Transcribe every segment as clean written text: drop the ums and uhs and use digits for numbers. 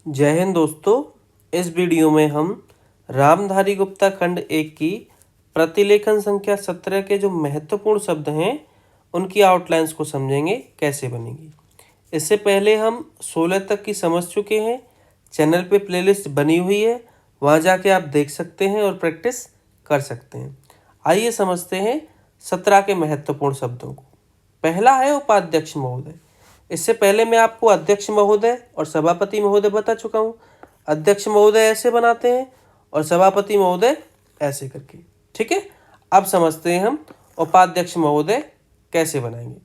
जय हिंद दोस्तों। इस वीडियो में हम रामधारी गुप्ता खंड 1 की प्रतिलेखन संख्या 17 के जो महत्वपूर्ण शब्द हैं उनकी आउटलाइंस को समझेंगे कैसे बनेगी। इससे पहले हम 16 तक की समझ चुके हैं। चैनल पे प्लेलिस्ट बनी हुई है, वहाँ जाके आप देख सकते हैं और प्रैक्टिस कर सकते हैं। आइए समझते हैं 17 के महत्वपूर्ण शब्दों को। पहला है उपाध्यक्ष महोदय। इससे पहले मैं आपको अध्यक्ष महोदय और सभापति महोदय बता चुका हूँ। अध्यक्ष महोदय ऐसे बनाते हैं और सभापति महोदय ऐसे करके। ठीक है, अब समझते हैं हम उपाध्यक्ष महोदय कैसे बनाएंगे।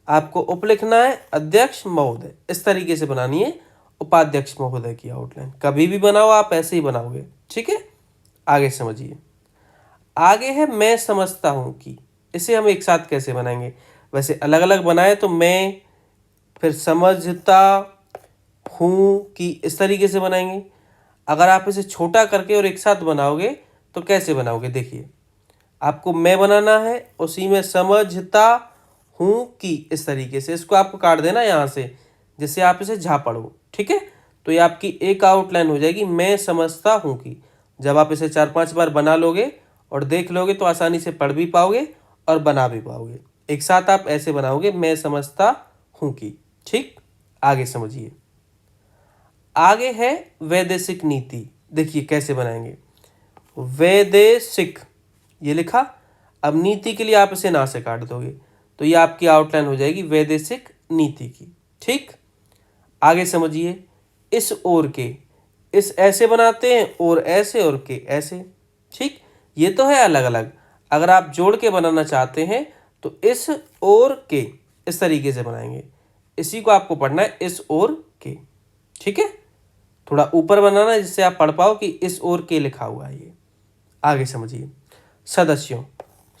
आपको उप लिखना है अध्यक्ष महोदय, इस तरीके से बनानी है उपाध्यक्ष महोदय की आउटलाइन। कभी भी बनाओ आप ऐसे ही बनाओगे। ठीक है, आगे समझिए। आगे है मैं समझता हूँ कि, इसे हम एक साथ कैसे बनाएंगे। वैसे अलग अलग बनाए तो मैं, फिर समझता हूँ कि, इस तरीके से बनाएंगे। अगर आप इसे छोटा करके और एक साथ बनाओगे तो कैसे बनाओगे, देखिए। आपको मैं बनाना है, उसी में समझता हूँ कि, इस तरीके से इसको आपको काट देना यहाँ से, जिससे आप इसे झापड़ो। ठीक है, तो ये आपकी एक आउटलाइन हो जाएगी, मैं समझता हूँ कि। जब आप इसे 4-5 बार बना लोगे और देख लोगे तो आसानी से पढ़ भी पाओगे और बना भी पाओगे। एक साथ आप ऐसे बनाओगे, मैं समझता हूँ कि। ठीक, आगे समझिए। आगे है वैदेशिक नीति। देखिए कैसे बनाएंगे। वैदेशिक ये लिखा, अब नीति के लिए आप इसे ना से काट दोगे तो ये आपकी आउटलाइन हो जाएगी वैदेशिक नीति की। ठीक, आगे समझिए। इस ओर के, इस ऐसे बनाते हैं और ऐसे और के ऐसे। ठीक, ये तो है अलग अलग। अगर आप जोड़ के बनाना चाहते हैं तो इस ओर के, इस तरीके से बनाएंगे। इसी को आपको पढ़ना है, इस ओर के। ठीक है, थोड़ा ऊपर बनाना है जिससे आप पढ़ पाओ कि इस ओर के लिखा हुआ है ये। आगे समझिए। सदस्यों,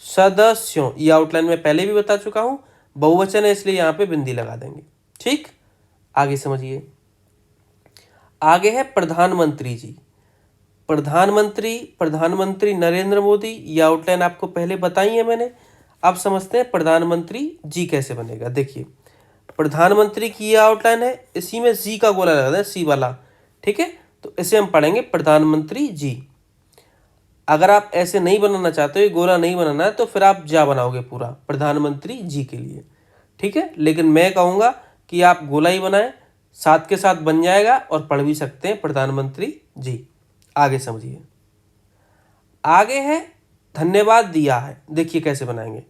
सदस्यों ये आउटलाइन में पहले भी बता चुका हूं, बहुवचन है इसलिए यहां पे बिंदी लगा देंगे। ठीक, आगे समझिए। आगे है प्रधानमंत्री जी। प्रधानमंत्री, प्रधानमंत्री नरेंद्र मोदी, ये आउटलाइन आपको पहले बताई है मैंने। अब समझते हैं प्रधानमंत्री जी कैसे बनेगा। देखिए, प्रधानमंत्री की ये आउटलाइन है, इसी में जी का गोला लगा दें, सी वाला। ठीक है, तो इसे हम पढ़ेंगे प्रधानमंत्री जी। अगर आप ऐसे नहीं बनाना चाहते हो, ये गोला नहीं बनाना है, तो फिर आप जा बनाओगे पूरा प्रधानमंत्री जी के लिए। ठीक है, लेकिन मैं कहूँगा कि आप गोला ही बनाएं, साथ के साथ बन जाएगा और पढ़ भी सकते हैं प्रधानमंत्री जी। आगे समझिए। आगे है धन्यवाद दिया है। देखिए कैसे बनाएंगे।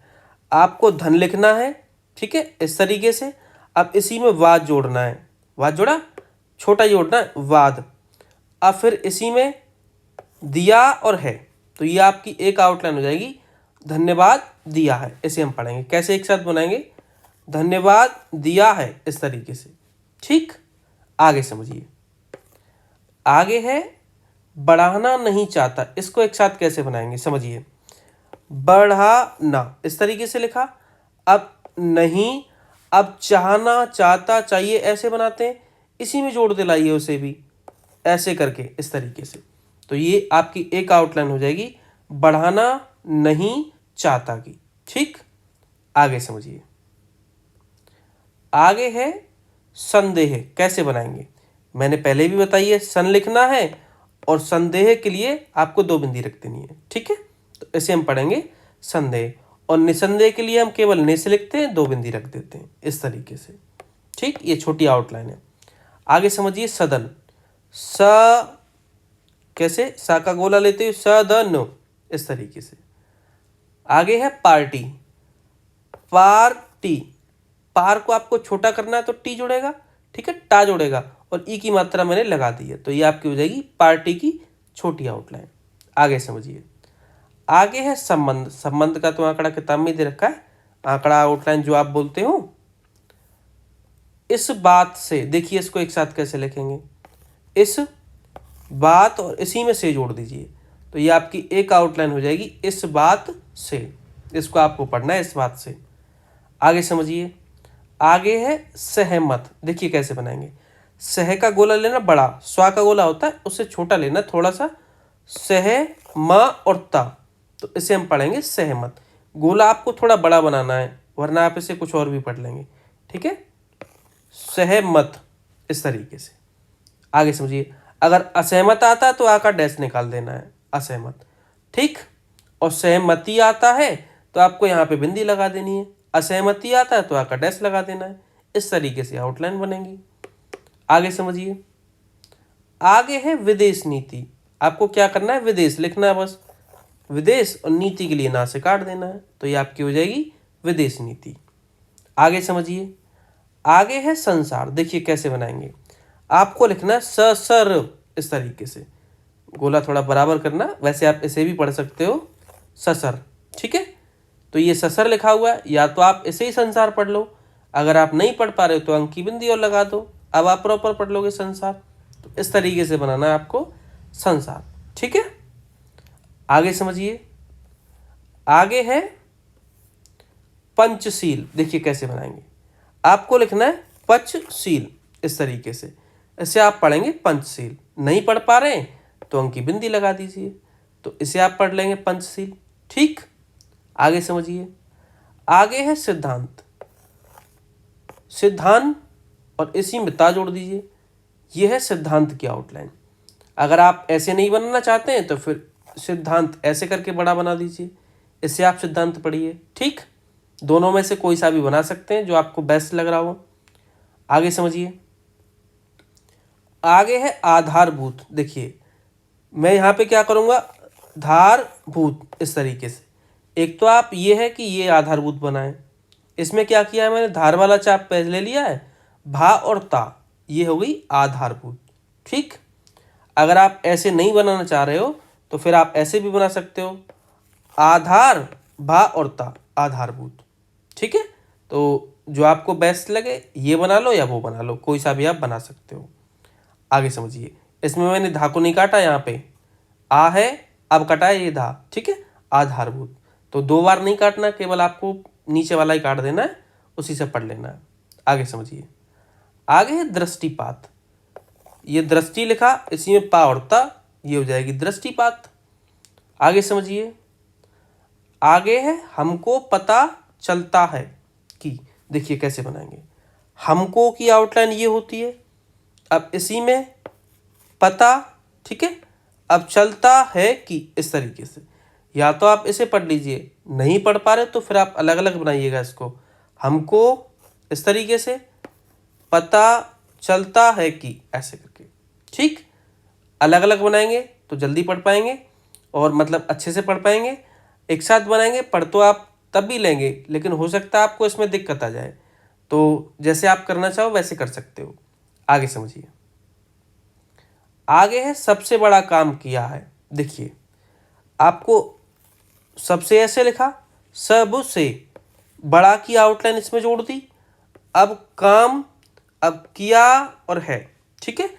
आपको धन लिखना है, ठीक है, इस तरीके से। अब इसी में वाद जोड़ना है, वाद जोड़ा, छोटा जोड़ना है वाद। अब फिर इसी में दिया और है, तो ये आपकी एक आउटलाइन हो जाएगी, धन्यवाद दिया है। इसे हम पढ़ेंगे कैसे, एक साथ बनाएंगे, धन्यवाद दिया है, इस तरीके से। ठीक, आगे समझिए। आगे है बढ़ाना नहीं चाहता। इसको एक साथ कैसे बनाएंगे, समझिए। बढ़ाना इस तरीके से लिखा, अब नहीं, अब चाहना चाहता चाहिए ऐसे बनाते हैं, इसी में जोड़ दिलाइए उसे भी ऐसे करके, इस तरीके से। तो ये आपकी एक आउटलाइन हो जाएगी, बढ़ाना नहीं चाहता की। ठीक, आगे समझिए। आगे है संदेह। कैसे बनाएंगे, मैंने पहले भी बताई है, सन लिखना है और संदेह के लिए आपको 2 बिंदी रख देनी है। ठीक है, तो इसे हम पढ़ेंगे संदेह, और निसंदेह के लिए हम केवल निस लिखते हैं, 2 बिंदी रख देते हैं, इस तरीके से। ठीक, ये छोटी आउटलाइन है। आगे समझिए। सदन, स कैसे, सा का गोला लेते हुए सदन, इस तरीके से। आगे है पार्टी। पार्टी, पार को आपको छोटा करना है तो टी जोड़ेगा, ठीक है, टा जोड़ेगा, और ई की मात्रा मैंने लगा दी है, तो ये आपकी हो जाएगी पार्टी की छोटी आउटलाइन। आगे समझिए। आगे है संबंध। संबंध का तो आंकड़ा किताब में दे रखा है, आंकड़ा आउटलाइन जो आप बोलते हो। इस बात से, देखिए इसको एक साथ कैसे लिखेंगे, इस बात और इसी में से जोड़ दीजिए, तो ये आपकी एक आउटलाइन हो जाएगी, इस बात से। इसको आपको पढ़ना है, इस बात से। आगे समझिए। आगे है सहमत। देखिए कैसे बनाएंगे। सह का गोला लेना बड़ा, स्वा का गोला होता है उससे छोटा लेना थोड़ा सा, सह म और ता, तो इसे हम पढ़ेंगे सहमत। गोला आपको थोड़ा बड़ा बनाना है, वरना आप इसे कुछ और भी पढ़ लेंगे। ठीक है, सहमत, इस तरीके से। आगे समझिए, अगर असहमत आता है तो आ का डैश निकाल देना है, असहमत, ठीक। और सहमति आता है तो आपको यहाँ पे बिंदी लगा देनी है, असहमति आता है तो आ का डैश लगा देना है। इस तरीके से आउटलाइन बनेगी। आगे समझिए, आगे है विदेश नीति। आपको क्या करना है, विदेश लिखना है बस, विदेश, और नीति के लिए ना से काट देना है, तो ये आपकी हो जाएगी विदेश नीति। आगे समझिए, आगे है संसार। देखिए कैसे बनाएंगे, आपको लिखना है स सर, इस तरीके से गोला थोड़ा बराबर करना, वैसे आप इसे भी पढ़ सकते हो ससर, ठीक है। तो ये ससर लिखा हुआ है, या तो आप इसे ही संसार पढ़ लो, अगर आप नहीं पढ़ पा रहे हो तो अंक की बिंदी और लगा दो, अब आप प्रॉपर पढ़ लोगे संसार। तो इस तरीके से बनाना है आपको संसार, ठीक है। आगे समझिए, आगे है पंचशील। देखिए कैसे बनाएंगे, आपको लिखना है पचशील, इस तरीके से, इसे आप पढ़ेंगे पंचशील। नहीं पढ़ पा रहे हैं तो अंक की बिंदी लगा दीजिए, तो इसे आप पढ़ लेंगे पंचशील, ठीक। आगे समझिए, आगे है सिद्धांत। सिद्धांत और इसी में ता जोड़ दीजिए, यह है सिद्धांत की आउटलाइन। अगर आप ऐसे नहीं बनाना चाहते हैं तो फिर सिद्धांत ऐसे करके बड़ा बना दीजिए, इससे आप सिद्धांत पढ़िए, ठीक। दोनों में से कोई सा भी बना सकते हैं जो आपको बेस्ट लग रहा हो। आगे समझिए, आगे है आधारभूत। देखिए मैं यहाँ पे क्या करूँगा, धारभूत, इस तरीके से। एक तो आप ये है कि ये आधारभूत बनाएं, इसमें क्या किया है मैंने, धार वाला चाप पहले ले लिया है, भा और ता, ये हो गई आधारभूत, ठीक। अगर आप ऐसे नहीं बनाना चाह रहे हो तो फिर आप ऐसे भी बना सकते हो, आधार भा और ता, आधारभूत, ठीक है। तो जो आपको बेस्ट लगे ये बना लो या वो बना लो, कोई सा भी आप बना सकते हो। आगे समझिए, इसमें मैंने धा को नहीं काटा, यहाँ पे आ है, अब कटा है ये धा, ठीक है, आधारभूत। तो दो बार नहीं काटना, केवल आपको नीचे वाला ही काट देना है, उसी से पढ़ लेना है। आगे समझिए, आगे है दृष्टिपात। ये दृष्टि लिखा, इसी में पा और ता, ये हो जाएगी दृष्टिपात। आगे समझिए, आगे है हमको पता चलता है कि। देखिए कैसे बनाएंगे, हमको की आउटलाइन ये होती है, अब इसी में पता, ठीक है, अब चलता है कि, इस तरीके से। या तो आप इसे पढ़ लीजिए, नहीं पढ़ पा रहे तो फिर आप अलग अलग बनाइएगा इसको, हमको इस तरीके से, पता चलता है कि, ऐसे करके, ठीक। अलग अलग बनाएंगे तो जल्दी पढ़ पाएंगे और मतलब अच्छे से पढ़ पाएंगे। एक साथ बनाएंगे पढ़ तो आप तब भी लेंगे, लेकिन हो सकता है आपको इसमें दिक्कत आ जाए, तो जैसे आप करना चाहो वैसे कर सकते हो। आगे समझिए, आगे है सबसे बड़ा काम किया है। देखिए आपको सबसे ऐसे लिखा, सब से बड़ा की आउटलाइन इसमें जोड़ दी, अब काम, अब किया और है, ठीक है।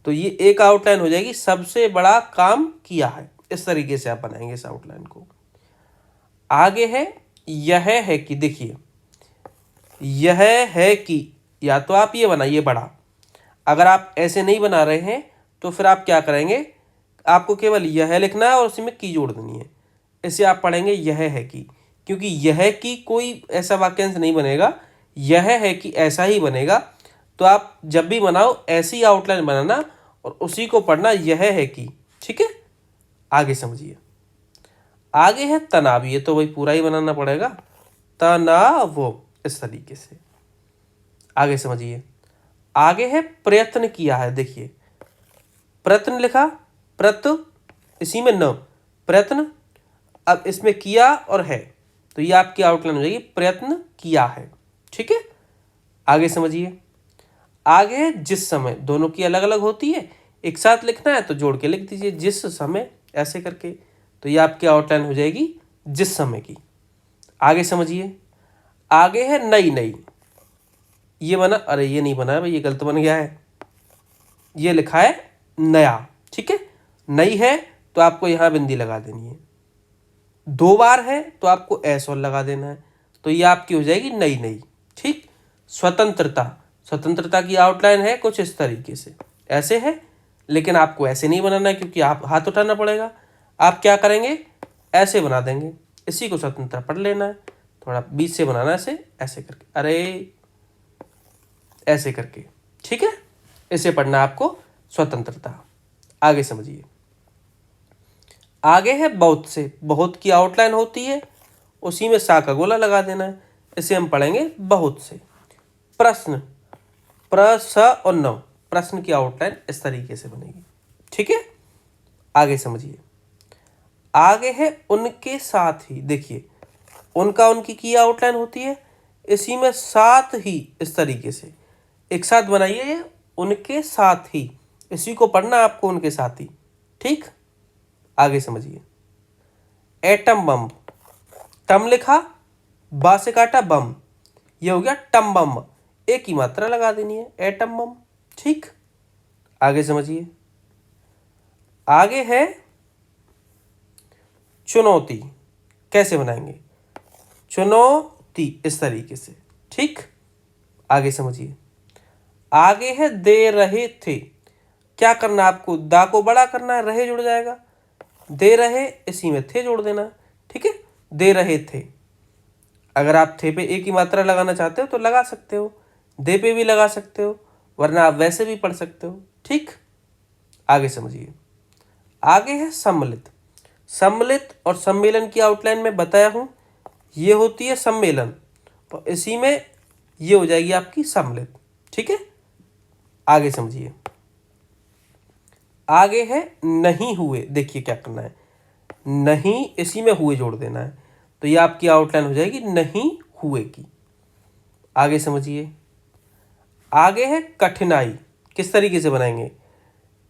तो ये एक आउटलाइन हो जाएगी, सबसे बड़ा काम किया है। इस तरीके से आप बनाएंगे इस आउटलाइन को। आगे है यह है कि। देखिए यह है कि, या तो आप ये बनाइए बड़ा, अगर आप ऐसे नहीं बना रहे हैं तो फिर आप क्या करेंगे, आपको केवल यह लिखना है और उसी में की जोड़ देनी है। इसे आप पढ़ेंगे यह है कि, क्योंकि यह की कोई ऐसा वाक्यांश नहीं बनेगा, यह है कि ऐसा ही बनेगा। तो आप जब भी बनाओ ऐसी आउटलाइन बनाना और उसी को पढ़ना, यह है कि, ठीक है। आगे समझिए, आगे है तनाव। ये तो वही पूरा ही बनाना पड़ेगा, तनाव, इस तरीके से। आगे समझिए, आगे है प्रयत्न किया है। देखिए प्रयत्न लिखा, प्रत, इसी में न, प्रयत्न, अब इसमें किया और है, तो ये आपकी आउटलाइन हो जाएगी, प्रयत्न किया है, ठीक है। आगे समझिए, आगे है जिस समय। दोनों की अलग अलग होती है, एक साथ लिखना है तो जोड़ के लिख दीजिए, जिस समय, ऐसे करके, तो ये आपकी आउटलाइन हो जाएगी जिस समय की। आगे समझिए, आगे है नई नई। ये बना, अरे ये नहीं बना है भाई, ये गलत बन गया है, ये लिखा है नया, ठीक है। नई है तो आपको यहाँ बिंदी लगा देनी है, दो बार है तो आपको ऐस और लगा देना है, तो ये आपकी हो जाएगी नई नई, ठीक। स्वतंत्रता, स्वतंत्रता की आउटलाइन है कुछ इस तरीके से, ऐसे है, लेकिन आपको ऐसे नहीं बनाना है क्योंकि आप हाथ उठाना पड़ेगा। आप क्या करेंगे, ऐसे बना देंगे, इसी को स्वतंत्रता पढ़ लेना है, थोड़ा बीच से बनाना है ऐसे, ऐसे करके, अरे ऐसे करके, ठीक है। इसे पढ़ना आपको स्वतंत्रता। आगे समझिए। आगे है बहुत से। बहुत की आउटलाइन होती है, उसी में सा का गोला लगा देना है, इसे हम पढ़ेंगे बहुत से। प्रश्न, प्र स और न, प्रश्न की आउटलाइन इस तरीके से बनेगी। ठीक है, आगे समझिए। आगे है उनके साथ ही। देखिए, उनका उनकी की आउटलाइन होती है, इसी में साथ ही इस तरीके से एक साथ बनाइए ये, उनके साथ ही, इसी को पढ़ना आपको, उनके साथ ही। ठीक, आगे समझिए। एटम बम, टम लिखा, बा से काटा बम, ये हो गया टम बम, एक ही मात्रा लगा देनी है, एटम बम। ठीक, आगे समझिए। आगे है चुनौती। कैसे बनाएंगे? चुनौती, इस तरीके से। ठीक, आगे समझिए। आगे है दे रहे थे। क्या करना आपको? दा को बड़ा करना है, रहे जुड़ जाएगा, दे रहे, इसी में थे जोड़ देना। ठीक है, दे रहे थे। अगर आप थे पे एक ही मात्रा लगाना चाहते हो तो लगा सकते हो, दे पे भी लगा सकते हो, वरना आप वैसे भी पढ़ सकते हो। ठीक, आगे समझिए। आगे है सम्मिलित। सम्मिलित और सम्मेलन की आउटलाइन में बताया हूं, ये होती है सम्मेलन, और इसी में ये हो जाएगी आपकी सम्मिलित। ठीक है, आगे समझिए। आगे है नहीं हुए। देखिए क्या करना है, नहीं, इसी में हुए जोड़ देना है, तो ये आपकी आउटलाइन हो जाएगी नहीं हुए की। आगे समझिए। आगे है कठिनाई। किस तरीके से बनाएंगे?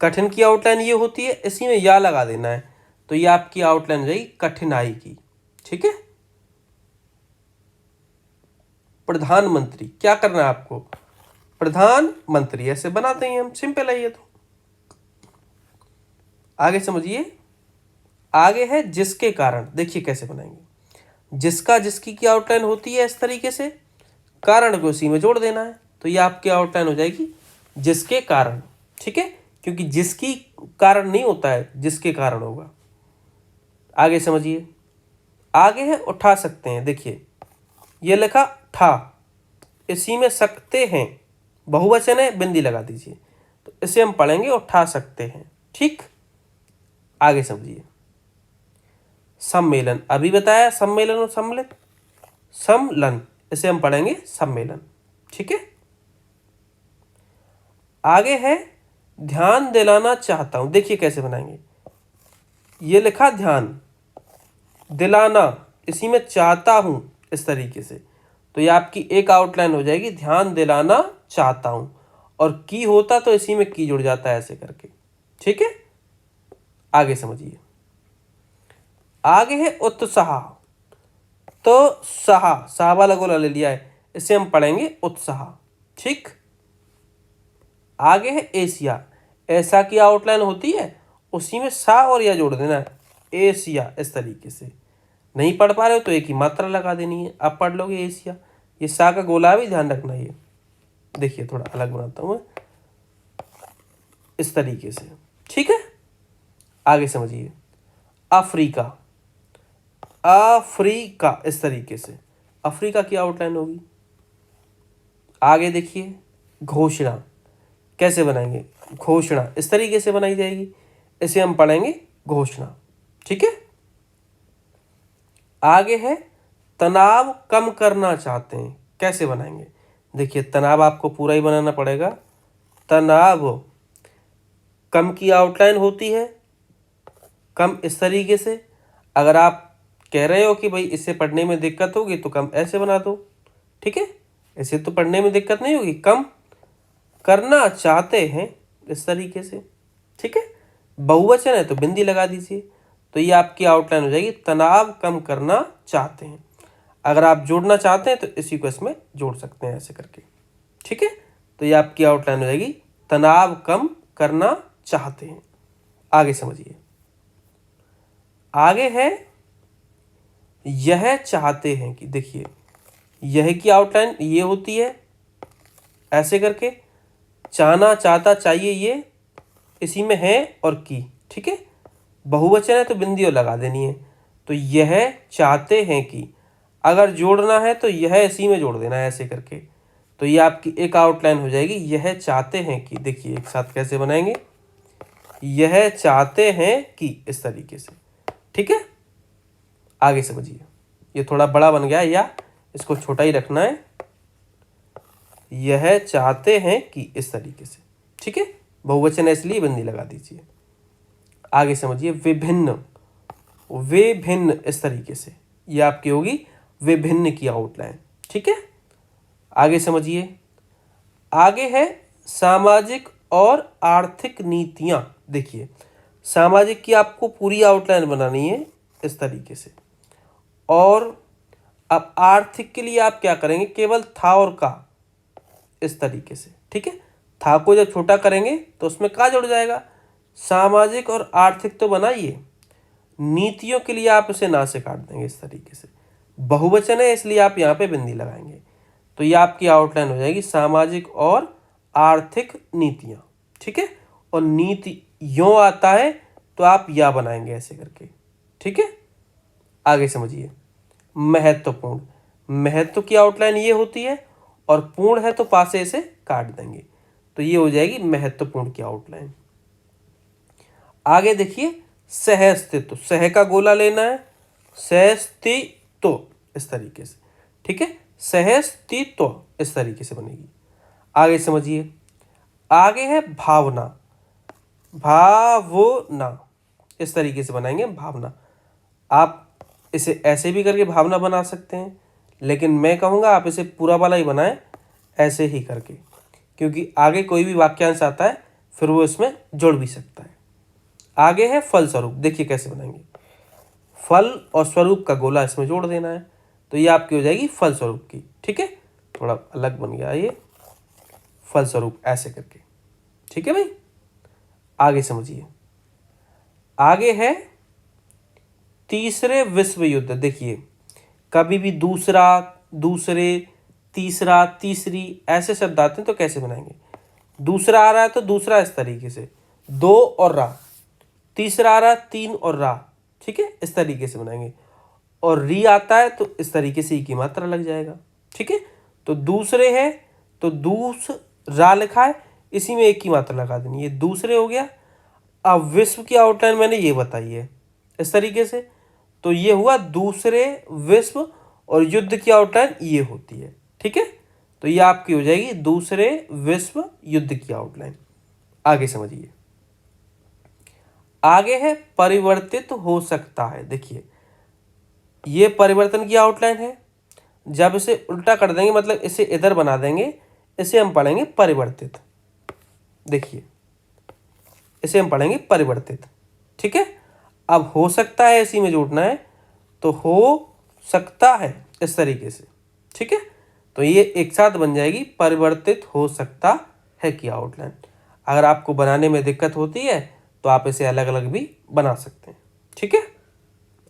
कठिन की आउटलाइन ये होती है, इसी में या लगा देना है, तो ये आपकी आउटलाइन हो जाएगी कठिनाई की। ठीक है, प्रधानमंत्री। क्या करना है आपको? प्रधानमंत्री, ऐसे बनाते हैं हम, सिंपल है ये तो। आगे समझिए। आगे है जिसके कारण। देखिए कैसे बनाएंगे। जिसका जिसकी की आउटलाइन होती है इस तरीके से, कारण को इसी में जोड़ देना है, तो ये आपकी आउटलाइन हो जाएगी जिसके कारण। ठीक है, क्योंकि जिसकी कारण नहीं होता है, जिसके कारण होगा। आगे समझिए। आगे है उठा सकते हैं। देखिए ये लिखा ठा, इसी में सकते हैं, बहुवचन है, बिंदी लगा दीजिए, तो इसे हम पढ़ेंगे उठा सकते हैं। ठीक, आगे समझिए। सम्मेलन, अभी बताया सम्मेलन और सम्मिलित, सम्मेलन, इसे हम पढ़ेंगे सम्मेलन। ठीक है, आगे है ध्यान दिलाना चाहता हूं। देखिए कैसे बनाएंगे। ये लिखा ध्यान, दिलाना, इसी में चाहता हूं, इस तरीके से, तो ये आपकी एक आउटलाइन हो जाएगी, ध्यान दिलाना चाहता हूं, और की होता तो इसी में की जुड़ जाता है ऐसे करके। ठीक है, आगे समझिए। आगे है उत्साह। तो साह वाला गोला ले लिया है, इसे हम पढ़ेंगे उत्साह। ठीक, आगे है एशिया। ऐसा की आउटलाइन होती है, उसी में सा और या जोड़ देना है, एशिया, इस तरीके से। नहीं पढ़ पा रहे हो तो एक ही मात्रा लगा देनी है, आप पढ़ लोगे एशिया। ये सा का गोला भी ध्यान रखना। ये देखिए थोड़ा अलग बनाता हूं मैं, इस तरीके से। ठीक है, आगे समझिए। अफ्रीका, अफ्रीका, इस तरीके से अफ्रीका की आउटलाइन होगी। आगे देखिए घोषणा। कैसे बनाएंगे? घोषणा इस तरीके से बनाई जाएगी, इसे हम पढ़ेंगे घोषणा। ठीक है, आगे है तनाव कम करना चाहते हैं। कैसे बनाएंगे? देखिए तनाव आपको पूरा ही बनाना पड़ेगा। तनाव, कम की आउटलाइन होती है, कम इस तरीके से। अगर आप कह रहे हो कि भाई इससे पढ़ने में दिक्कत होगी तो कम ऐसे बना दो। ठीक है, ऐसे तो पढ़ने में दिक्कत नहीं होगी। कम करना चाहते हैं, इस तरीके से। ठीक है, बहुवचन है तो बिंदी लगा दीजिए, तो ये आपकी आउटलाइन हो जाएगी, तनाव कम करना चाहते हैं। अगर आप जोड़ना चाहते हैं तो इसी को इसमें जोड़ सकते हैं ऐसे करके। ठीक है, तो ये आपकी आउटलाइन हो जाएगी, तनाव कम करना चाहते हैं। आगे समझिए। आगे है यह चाहते हैं कि। देखिए यह की आउटलाइन ये होती है, ऐसे करके, चाहना, चाहता, चाहिए, ये इसी में है और की। ठीक है, बहुवचन है तो बिंदी और लगा देनी है, तो यह चाहते हैं कि। अगर जोड़ना है तो यह इसी में जोड़ देना है ऐसे करके, तो ये आपकी एक आउटलाइन हो जाएगी, यह चाहते हैं कि। देखिए एक साथ कैसे बनाएंगे, यह चाहते हैं कि, इस तरीके से। ठीक है, आगे समझिए। ये थोड़ा बड़ा बन गया या इसको छोटा ही रखना है। यह चाहते हैं कि, इस तरीके से। ठीक है, बहुवचन है इसलिए बिंदी लगा दीजिए। आगे समझिए, विभिन्न, विभिन्न, इस तरीके से। ये आपकी होगी विभिन्न की आउटलाइन। ठीक है, आगे समझिए। आगे है सामाजिक और आर्थिक नीतियां। देखिए, सामाजिक की आपको पूरी आउटलाइन बनानी है इस तरीके से, और अब आर्थिक के लिए आप क्या करेंगे, केवल था और का, इस तरीके से। ठीक है, था को जब छोटा करेंगे तो उसमें का जुड़ जाएगा, सामाजिक और आर्थिक तो बनाइए। नीतियों के लिए आप इसे ना से काट देंगे इस तरीके से। बहुवचन है इसलिए आप यहाँ पे बिंदी लगाएंगे। तो ये आपकी आउटलाइन हो जाएगी सामाजिक और आर्थिक नीतियाँ। ठीक है, और नीति यों आता है तो आप या बनाएंगे ऐसे करके। ठीक है, आगे समझिए। महत्वपूर्ण, महत्व की आउटलाइन ये होती है, और पूर्ण है तो पासे इसे काट देंगे, तो ये हो जाएगी महत्वपूर्ण की आउटलाइन। आगे देखिए, सहअस्तित्व, सह का गोला लेना है, सहअस्तित्व, इस तरीके से। ठीक है, सहअस्तित्व इस तरीके से बनेगी। आगे समझिए। आगे है भावना, भावना, इस तरीके से बनाएंगे भावना। आप इसे ऐसे भी करके भावना बना सकते हैं, लेकिन मैं कहूँगा आप इसे पूरा वाला ही बनाएं ऐसे ही करके, क्योंकि आगे कोई भी वाक्यांश आता है फिर वो इसमें जुड़ भी सकता है। आगे है फलस्वरूप। देखिए कैसे बनाएंगे, फल और स्वरूप का गोला इसमें जोड़ देना है, तो ये आपकी हो जाएगी फलस्वरूप की। ठीक है, थोड़ा अलग बन गया ये, फलस्वरूप ऐसे करके। ठीक है भाई, आगे समझिए। आगे है तीसरे विश्व युद्ध। देखिए, कभी भी दूसरा, दूसरे, तीसरा, तीसरी ऐसे शब्द आते हैं तो कैसे बनाएंगे, दूसरा आ रहा है तो दूसरा इस तरीके से, दो और रा, तीसरा आ रहा है तीन और रा। ठीक है, इस तरीके से बनाएंगे, और री आता है तो इस तरीके से ई की मात्रा लग जाएगा। ठीक है, तो दूसरे है तो दूसरा लिखा है, इसी में एक की मात्रा लगा देनी, ये दूसरे हो गया। अब विश्व की आउटलाइन मैंने ये बताई है इस तरीके से, तो ये हुआ दूसरे विश्व, और युद्ध की आउटलाइन ये होती है। ठीक है, तो ये आपकी हो जाएगी दूसरे विश्व युद्ध की आउटलाइन। आगे समझिए। आगे है परिवर्तित हो सकता है। देखिए, ये परिवर्तन की आउटलाइन है, जब इसे उल्टा कर देंगे मतलब इसे इधर बना देंगे, इसे हम पढ़ेंगे परिवर्तित। देखिए, इसे हम पढ़ेंगे परिवर्तित। ठीक है, अब हो सकता है इसी में जोड़ना है, तो हो सकता है इस तरीके से। ठीक है, तो ये एक साथ बन जाएगी परिवर्तित हो सकता है की आउटलाइन। अगर आपको बनाने में दिक्कत होती है तो आप इसे अलग अलग भी बना सकते हैं। ठीक है,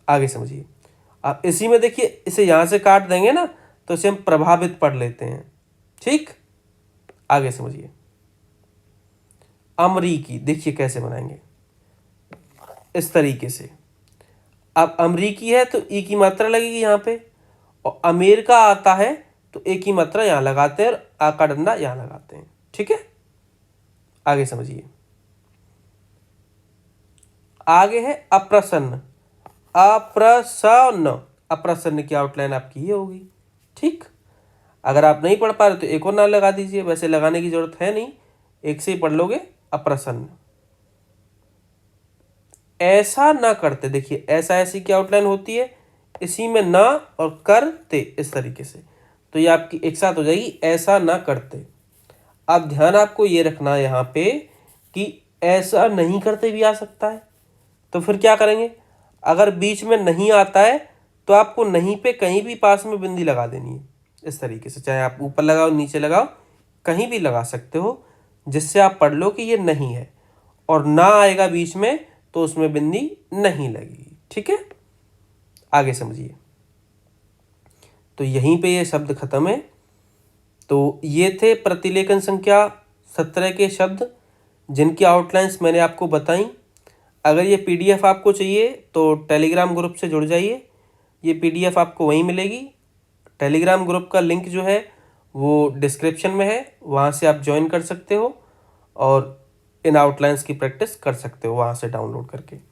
आगे समझिए। अब इसी में देखिए, इसे यहाँ से काट देंगे ना तो इसे हम प्रभावित पढ़ लेते हैं। ठीक, आगे समझिए। अमरीकी, देखिए कैसे बनाएंगे, इस तरीके से। अब अमरीकी है तो ई की मात्रा लगेगी यहाँ पे, और अमेरिका आता है तो ए की मात्रा यहाँ लगाते हैं और आ का डंडा यहाँ लगाते हैं। ठीक है, आगे समझिए। आगे है अप्रसन्न, अप्रसन्न, अप्रसन्न की आउटलाइन आपकी ये होगी। ठीक, अगर आप नहीं पढ़ पा रहे तो एक और ना लगा दीजिए, वैसे लगाने की जरूरत है नहीं, एक से ही पढ़ लोगे। अप्रसन्न, ऐसा ना करते। देखिए, ऐसा ऐसी की आउटलाइन होती है, इसी में ना और करते इस तरीके से, तो ये आपकी एक साथ हो जाएगी ऐसा ना करते। अब ध्यान आपको ये रखना है यहाँ पे कि ऐसा नहीं करते भी आ सकता है, तो फिर क्या करेंगे, अगर बीच में नहीं आता है तो आपको नहीं पे कहीं भी पास में बिंदी लगा देनी है इस तरीके से, चाहे आप ऊपर लगाओ नीचे लगाओ कहीं भी लगा सकते हो, जिससे आप पढ़ लो कि ये नहीं है, और ना आएगा बीच में तो उसमें बिंदी नहीं लगेगी। ठीक है, आगे समझिए। तो यहीं पे ये शब्द खत्म है। तो ये थे प्रतिलेखन संख्या 17 के शब्द, जिनकी आउटलाइंस मैंने आपको बताई। अगर ये पीडीएफ आपको चाहिए तो टेलीग्राम ग्रुप से जुड़ जाइए, ये पीडीएफ आपको वहीं मिलेगी। टेलीग्राम ग्रुप का लिंक जो है वो डिस्क्रिप्शन में है, वहाँ से आप ज्वाइन कर सकते हो। और इन आउटलाइंस की प्रैक्टिस कर सकते हो वहाँ से डाउनलोड करके।